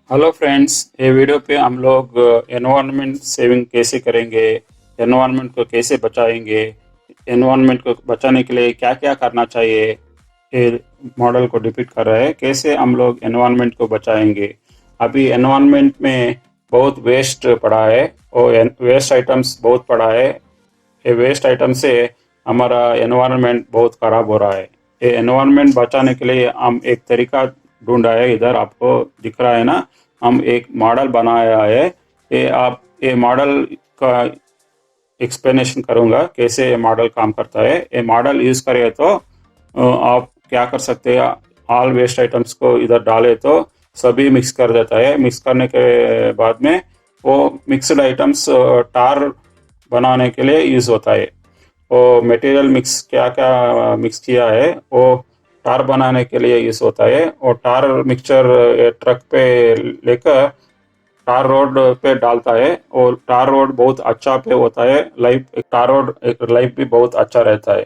Hello friends, ये video पे हम लोग एनवायरनमेंट सेविंग कैसे करेंगे, एनवायरनमेंट को कैसे बचाएंगे, एनवायरनमेंट को बचाने के लिए क्या क्या करना चाहिए, ये मॉडल को डिपिक्ट कर रहा है कैसे हम लोग एनवायरनमेंट को बचाएंगे। अभी एनवायरनमेंट में बहुत वेस्ट पड़ा है और वेस्ट आइटम्स बहुत पड़ा है। ये वेस्ट आइटम से हमारा एनवायरनमेंट बहुत खराब हो रहा है। ये एनवायरनमेंट बचाने के लिए हम एक तरीका ढूंढा है, इधर आपको दिख रहा है ना। हम एक मॉडल बनाया है। ये मॉडल का एक्सप्लेनेशन करूंगा कैसे ये मॉडल काम करता है। ये मॉडल यूज करें तो आप क्या कर सकते हैं, ऑल वेस्ट आइटम्स को इधर डाले तो सभी मिक्स कर देता है। मिक्स करने के बाद में वो मिक्सड आइटम्स टार बनाने के लिए यूज होता है। वो मटेरियल मिक्स क्या क्या मिक्स किया है वो टार बनाने के लिए यूज होता है। और टार मिक्सचर ट्रक पे लेकर टार रोड पे डालता है और टार रोड बहुत अच्छा पे होता है। लाइफ टार रोड लाइफ भी बहुत अच्छा रहता है।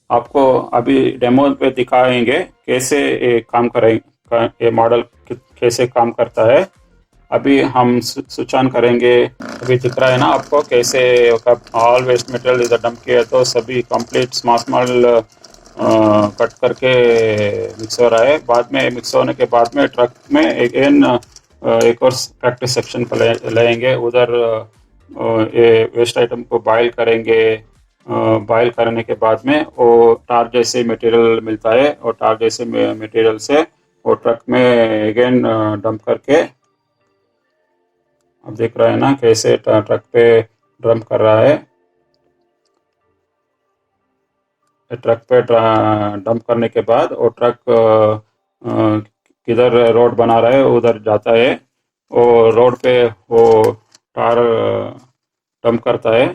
आपको अभी डेमो पे दिखाएंगे कैसे ये काम करें, ये मॉडल कैसे काम करता है। अभी हम स्विच ऑन करेंगे। अभी दिख रहा है ना आपको कैसे ऑल वेस्ट मटेरियल इधर डंप किया तो सभी कंप्लीट स्मॉल स्मॉल कट करके मिक्स हो रहा है। बाद में मिक्स होने के बाद में ट्रक में अगेन एक और प्रैक्टिस सेक्शन को लेंगे। उधर ये वेस्ट आइटम को बॉयल करेंगे। बॉयल करने के बाद में वो टार जैसे मटेरियल मिलता है और टार जैसे मटेरियल से वो ट्रक में अगेन डंप करके आप देख रहे हैं ना कैसे ट्रक पे ड्रम कर रहा है। ट्रक पे डंप करने के बाद वो ट्रक किधर रोड बना रहा है उधर जाता है और रोड पे वो टार डंप करता है।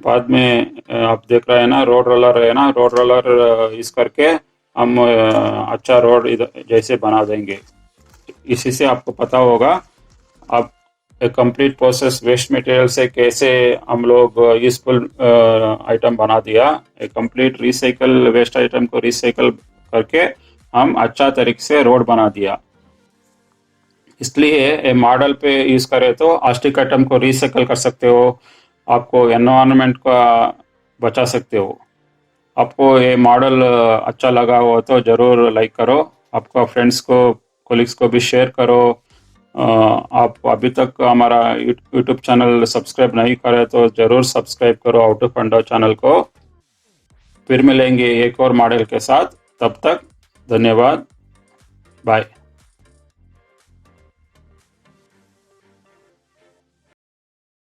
बाद में आप देख रहे हैं ना रोड रोलर है ना, रोड रोलर इस करके हम अच्छा रोड इधर जैसे बना देंगे। इसी से आपको पता होगा आप एक कंप्लीट प्रोसेस वेस्ट मटेरियल से कैसे हम लोग यूजफुल आइटम बना दिया। एक कंप्लीट रिसाइकल वेस्ट आइटम को रिसाइकल करके हम अच्छा तरीके से रोड बना दिया। इसलिए मॉडल पे यूज करें तो प्लास्टिक आइटम को रिसाइकल कर सकते हो, आपको एनवायरनमेंट का बचा सकते हो। आपको ये मॉडल अच्छा लगा हो तो ज़रूर लाइक करो, आपका फ्रेंड्स को कोलिग्स को भी शेयर करो। आप अभी तक हमारा यूट्यूब चैनल सब्सक्राइब नहीं करे तो ज़रूर सब्सक्राइब करो हाउ टू फंडा चैनल को। फिर मिलेंगे एक और मॉडल के साथ, तब तक धन्यवाद, बाय।